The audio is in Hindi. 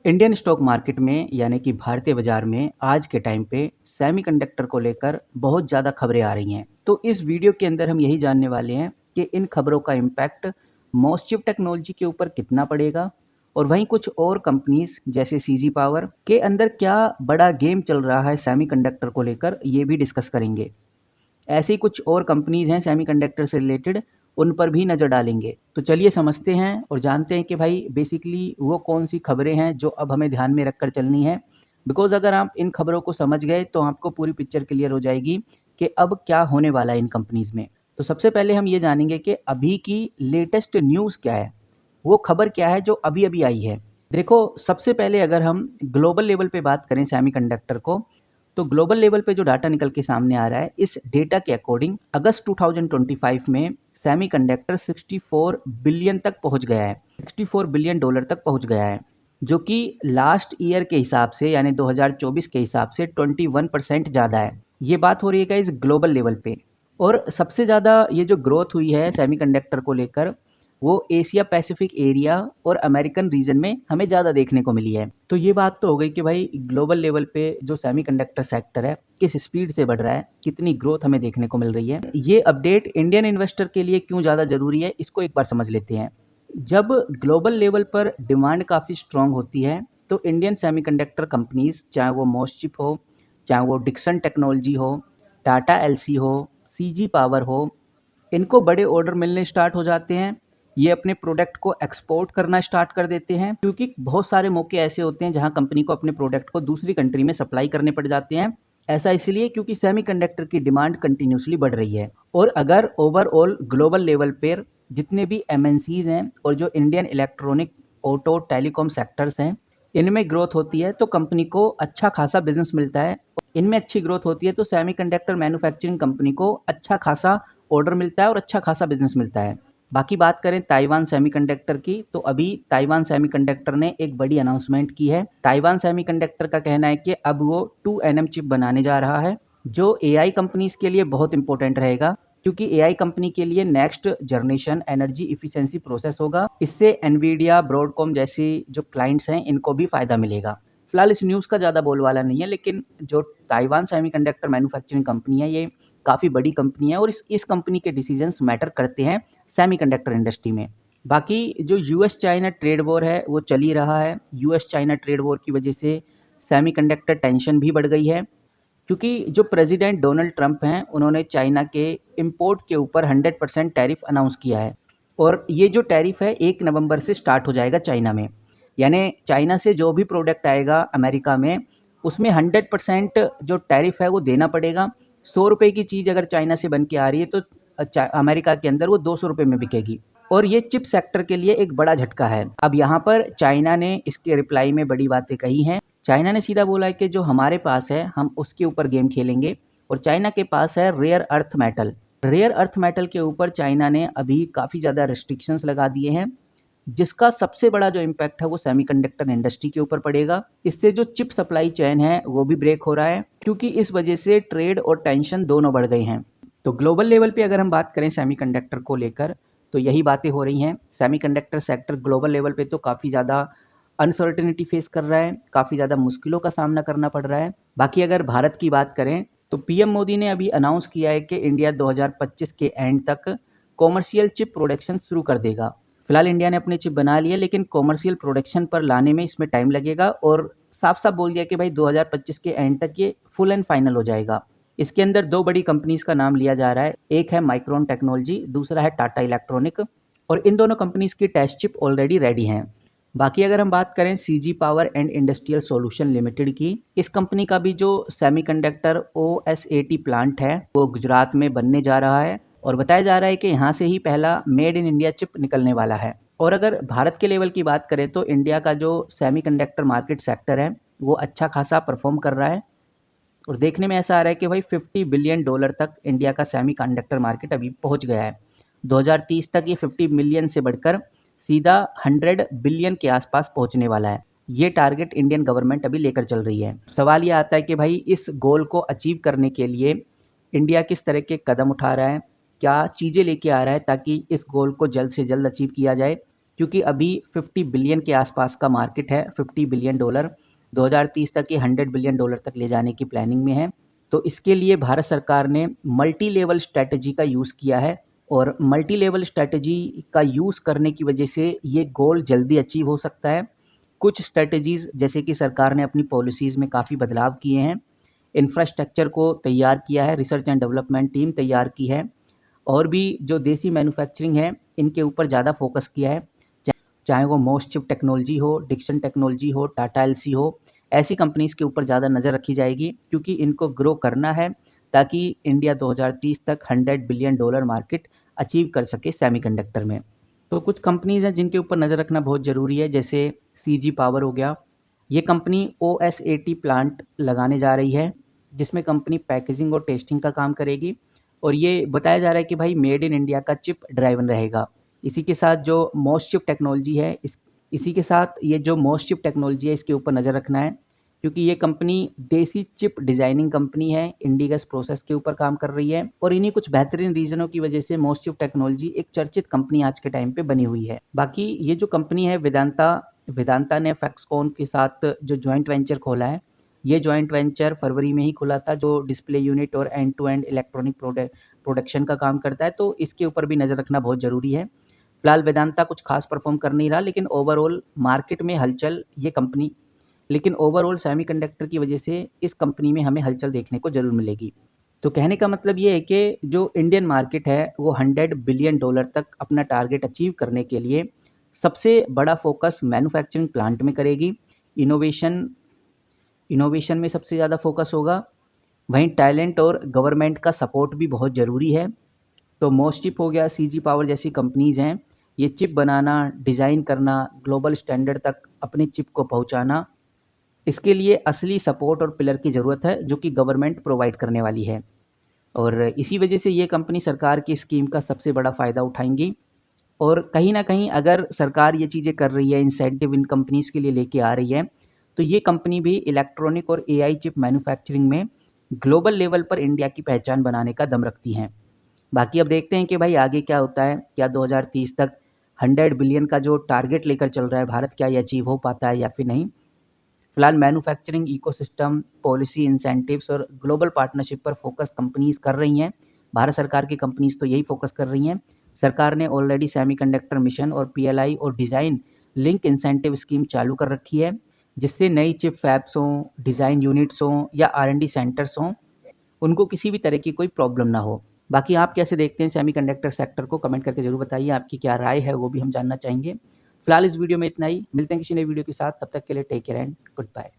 इंडियन स्टॉक मार्केट में यानी कि भारतीय बाजार में आज के टाइम पे सेमीकंडक्टर को लेकर बहुत ज़्यादा खबरें आ रही हैं। तो इस वीडियो के अंदर हम यही जानने वाले हैं कि इन खबरों का इम्पैक्ट मोस्टचिप टेक्नोलॉजी के ऊपर कितना पड़ेगा और वहीं कुछ और कंपनीज जैसे सीजी पावर के अंदर क्या बड़ा गेम चल रहा है सेमीकंडक्टर को लेकर, ये भी डिस्कस करेंगे। ऐसी कुछ और कंपनीज हैं सेमीकंडक्टर से रिलेटेड, उन पर भी नज़र डालेंगे। तो चलिए समझते हैं और जानते हैं कि भाई बेसिकली वो कौन सी खबरें हैं जो अब हमें ध्यान में रखकर चलनी है। बिकॉज अगर आप इन खबरों को समझ गए तो आपको पूरी पिक्चर क्लियर हो जाएगी कि अब क्या होने वाला है इन कंपनीज में। तो सबसे पहले हम ये जानेंगे कि अभी की लेटेस्ट न्यूज़ क्या है, वो खबर क्या है जो अभी अभी आई है। देखो, सबसे पहले अगर हम ग्लोबल लेवल पे बात करें सेमीकंडक्टर को, तो ग्लोबल लेवल पे जो डाटा निकल के सामने आ रहा है, इस डेटा के अकॉर्डिंग अगस्त 2025 में सेमीकंडक्टर 64 बिलियन तक पहुंच गया है, $64 बिलियन तक पहुंच गया है, जो कि लास्ट ईयर के हिसाब से यानी 2024 के हिसाब से 21% ज़्यादा है। ये बात हो रही है इस ग्लोबल लेवल पे। और सबसे ज़्यादा ये जो ग्रोथ हुई है सेमीकंडक्टर को लेकर, वो एशिया पैसिफिक एरिया और अमेरिकन रीजन में हमें ज़्यादा देखने को मिली है। तो ये बात तो हो गई कि भाई ग्लोबल लेवल पे जो सेमीकंडक्टर सेक्टर है किस स्पीड से बढ़ रहा है, कितनी ग्रोथ हमें देखने को मिल रही है। ये अपडेट इंडियन इन्वेस्टर के लिए क्यों ज़्यादा ज़रूरी है, इसको एक बार समझ लेते हैं। जब ग्लोबल लेवल पर डिमांड काफ़ी स्ट्रांग होती है तो इंडियन सेमीकंडक्टर कंपनीज, चाहे वो मोस्टचिप हो, चाहे वो डिक्सन टेक्नोलॉजी हो, टाटा एलसी हो, सीजी पावर हो, इनको बड़े ऑर्डर मिलने स्टार्ट हो जाते हैं। ये अपने प्रोडक्ट को एक्सपोर्ट करना स्टार्ट कर देते हैं, क्योंकि बहुत सारे मौके ऐसे होते हैं जहां कंपनी को अपने प्रोडक्ट को दूसरी कंट्री में सप्लाई करने पड़ जाते हैं। ऐसा इसलिए क्योंकि सेमीकंडक्टर की डिमांड कंटिन्यूसली बढ़ रही है। और अगर ओवरऑल ग्लोबल लेवल पर जितने भी एमएनसीज हैं और जो Indian electronic, auto, telecom sectors हैं, इनमें ग्रोथ होती है तो कंपनी को अच्छा खासा बिजनेस मिलता है। इनमें अच्छी ग्रोथ होती है तो सेमीकंडक्टर मैन्युफैक्चरिंग कंपनी को अच्छा खासा ऑर्डर मिलता है और अच्छा खासा बिजनेस मिलता है। बाकी बात करें ताइवान सेमीकंडक्टर की, तो अभी ताइवान सेमीकंडक्टर ने एक बड़ी अनाउंसमेंट की है। ताइवान सेमीकंडक्टर का कहना है कि अब वो 2nm चिप बनाने जा रहा है, जो एआई कंपनीज के लिए बहुत इंपॉर्टेंट रहेगा, क्योंकि एआई कंपनी के लिए next generation energy efficiency process होगा। इससे एनवीडिया, ब्रॉडकॉम जैसी जो क्लाइंट्स हैं इनको भी फायदा मिलेगा। फिलहाल इस न्यूज़ का ज़्यादा बोलवाला नहीं है, लेकिन जो ताइवान सेमीकंडक्टर मैन्युफैक्चरिंग कंपनी है, ये काफ़ी बड़ी कंपनी है और इस कंपनी के डिसीजंस मैटर करते हैं सेमीकंडक्टर इंडस्ट्री में। बाकी जो यूएस चाइना ट्रेड वॉर है वो चल ही रहा है। यूएस चाइना ट्रेड वॉर की वजह से सेमीकंडक्टर टेंशन भी बढ़ गई है, क्योंकि जो प्रेसिडेंट डोनाल्ड ट्रंप हैं उन्होंने चाइना के इंपोर्ट के ऊपर 100% टैरिफ अनाउंस किया है। और ये जो टैरिफ है 1 नवंबर से स्टार्ट हो जाएगा चाइना में। यानी चाइना से जो भी प्रोडक्ट आएगा अमेरिका में, उसमें 100% जो टैरिफ है वो देना पड़ेगा। 100 रुपये की चीज़ अगर चाइना से बन के आ रही है तो अमेरिका के अंदर वो 200 रुपये में बिकेगी। और ये चिप सेक्टर के लिए एक बड़ा झटका है। अब यहाँ पर चाइना ने इसके रिप्लाई में बड़ी बातें कही हैं। चाइना ने सीधा बोला है कि जो हमारे पास है हम उसके ऊपर गेम खेलेंगे। और चाइना के पास है rare earth metal. Rare earth metal के ऊपर चाइना ने अभी काफ़ी ज़्यादा रिस्ट्रिक्शंस लगा दिए हैं, जिसका सबसे बड़ा जो इम्पैक्ट है वो सेमीकंडक्टर इंडस्ट्री के ऊपर पड़ेगा। इससे जो चिप सप्लाई चेन है वो भी ब्रेक हो रहा है, क्योंकि इस वजह से ट्रेड और टेंशन दोनों बढ़ गए हैं। तो ग्लोबल लेवल पे अगर हम बात करें सेमीकंडक्टर को लेकर, तो यही बातें हो रही हैं। सेमीकंडक्टर सेक्टर ग्लोबल लेवल पे तो काफ़ी ज़्यादा अनसर्टेनिटी फेस कर रहा है, काफ़ी ज़्यादा मुश्किलों का सामना करना पड़ रहा है। बाकी अगर भारत की बात करें तो पीएम मोदी ने अभी अनाउंस किया है कि इंडिया 2025 के एंड तक कॉमर्शियल चिप प्रोडक्शन शुरू कर देगा। फिलहाल इंडिया ने अपनी चिप बना ली है, लेकिन कॉमर्शियल प्रोडक्शन पर लाने में इसमें टाइम लगेगा। और साफ साफ बोल दिया कि भाई 2025 के एंड तक ये फुल एंड फाइनल हो जाएगा। इसके अंदर दो बड़ी कंपनीज का नाम लिया जा रहा है, एक है माइक्रोन टेक्नोलॉजी, दूसरा है टाटा इलेक्ट्रॉनिक। और इन दोनों कंपनीज की टेस्ट चिप ऑलरेडी रेडी हैं। बाकी अगर हम बात करें CG power and industrial solution limited की, इस कंपनी का भी जो सेमीकंडक्टर ओएसएटी प्लांट है वो गुजरात में बनने जा रहा है। और बताया जा रहा है कि यहाँ से ही पहला मेड इन इंडिया चिप निकलने वाला है। और अगर भारत के लेवल की बात करें तो इंडिया का जो सेमीकंडक्टर मार्केट सेक्टर है वो अच्छा खासा परफॉर्म कर रहा है। और देखने में ऐसा आ रहा है कि भाई $50 बिलियन तक इंडिया का सेमीकंडक्टर मार्केट अभी पहुंच गया है। 2030 तक ये 50 मिलियन से बढ़कर सीधा 100 बिलियन के आसपास पहुंचने वाला है। ये टारगेट इंडियन गवर्नमेंट अभी लेकर चल रही है। सवाल ये आता है कि भाई इस गोल को अचीव करने के लिए इंडिया किस तरह के कदम उठा रहा है, क्या चीज़ें लेके आ रहा है ताकि इस गोल को जल्द से जल्द अचीव किया जाए। क्योंकि अभी 50 बिलियन के आसपास का मार्केट है, $50 बिलियन। 2030 तक ये $100 बिलियन तक ले जाने की प्लानिंग में है। तो इसके लिए भारत सरकार ने मल्टी लेवल स्ट्रैटेजी का यूज़ किया है और मल्टी लेवल स्ट्रैटेजी का यूज़ करने की वजह से ये गोल जल्दी अचीव हो सकता है। कुछ स्ट्रैटेजीज़ जैसे कि सरकार ने अपनी पॉलिसीज़ में काफ़ी बदलाव किए हैं, इंफ्रास्ट्रक्चर को तैयार किया है, रिसर्च एंड डेवलपमेंट टीम तैयार की है और भी जो देसी मैन्युफैक्चरिंग है इनके ऊपर ज़्यादा फोकस किया है। चाहे वो मोस्ट चिप टेक्नोलॉजी हो, डिक्सन टेक्नोलॉजी हो, टाटा एलसी हो, ऐसी कंपनीज़ के ऊपर ज़्यादा नज़र रखी जाएगी क्योंकि इनको ग्रो करना है ताकि इंडिया 2030 तक $100 बिलियन मार्केट अचीव कर सके सेमीकंडक्टर में। तो कुछ कंपनीज़ हैं जिनके ऊपर नज़र रखना बहुत ज़रूरी है, जैसे सीजी पावर हो गया। ये कंपनी OSAT प्लांट लगाने जा रही है जिसमें कंपनी पैकेजिंग और टेस्टिंग का काम करेगी और ये बताया जा रहा है कि भाई मेड इन इंडिया का चिप ड्राइवन रहेगा। इसी के साथ जो मोस्ट चिप टेक्नोलॉजी है इसी के साथ ये जो मोस्ट चिप टेक्नोलॉजी है इसके ऊपर नज़र रखना है क्योंकि ये कंपनी देसी चिप डिज़ाइनिंग कंपनी है, इंडिगस प्रोसेस के ऊपर काम कर रही है और इन्हीं कुछ बेहतरीन रीजनों की वजह से मोस्ट चिप टेक्नोलॉजी एक चर्चित कंपनी आज के टाइम पे बनी हुई है। बाकी ये जो कंपनी है वेदांता ने फैक्सकॉन के साथ जो जॉइंट वेंचर खोला है, ये जॉइंट वेंचर फरवरी में ही खुला था जो डिस्प्ले यूनिट और end to end electronic production का काम करता है, तो इसके ऊपर भी नज़र रखना बहुत ज़रूरी है। फिलहाल वेदांता कुछ खास परफॉर्म कर नहीं रहा लेकिन ओवरऑल मार्केट में हलचल ये कंपनी लेकिन ओवरऑल सेमीकंडक्टर की वजह से इस कंपनी में हमें हलचल देखने को ज़रूर मिलेगी। तो कहने का मतलब ये है कि जो इंडियन मार्केट है वो $100 बिलियन तक अपना टारगेट अचीव करने के लिए सबसे बड़ा फोकस मैन्युफैक्चरिंग प्लांट में करेगी। इनोवेशन इनोवेशन में सबसे ज़्यादा फोकस होगा। वहीं टैलेंट और गवर्नमेंट का सपोर्ट भी बहुत ज़रूरी है। तो मोस्ट चिप हो गया, सीजी पावर जैसी कंपनीज़ हैं, ये चिप बनाना, डिज़ाइन करना, ग्लोबल स्टैंडर्ड तक अपनी चिप को पहुंचाना, इसके लिए असली सपोर्ट और पिलर की ज़रूरत है जो कि गवर्नमेंट प्रोवाइड करने वाली है और इसी वजह से ये कंपनी सरकार की स्कीम का सबसे बड़ा फ़ायदा उठाएंगी। और कहीं न कहीं अगर सरकार ये चीज़ें कर रही है, इंसेंटिव इन कंपनीज़ के लिए लेके आ रही है, तो ये कंपनी भी इलेक्ट्रॉनिक और एआई चिप मैन्युफैक्चरिंग में ग्लोबल लेवल पर इंडिया की पहचान बनाने का दम रखती हैं। बाकी अब देखते हैं कि भाई आगे क्या होता है, क्या 2030 तक 100 बिलियन का जो टारगेट लेकर चल रहा है भारत, क्या ये अचीव हो पाता है या फिर नहीं। फिलहाल मैन्युफैक्चरिंग इकोसिस्टम, पॉलिसी इंसेंटिव्स और ग्लोबल पार्टनरशिप पर फोकस कंपनीज़ कर रही हैं। भारत सरकार की कंपनीज़ तो यही फोकस कर रही हैं। सरकार ने ऑलरेडी सेमीकंडक्टर मिशन और पीएलआई और डिज़ाइन लिंक इंसेंटिव स्कीम चालू कर रखी है, जिससे नई चिप फैब्स हों, डिज़ाइन यूनिट्स हों या R&D सेंटर्स हों, उनको किसी भी तरह की कोई प्रॉब्लम ना हो। बाकी आप कैसे देखते हैं सेमीकंडक्टर सेक्टर को, कमेंट करके ज़रूर बताइए। आपकी क्या राय है वो भी हम जानना चाहेंगे। फिलहाल इस वीडियो में इतना ही, मिलते हैं किसी नई वीडियो के साथ, तब तक के लिए take care and good bye.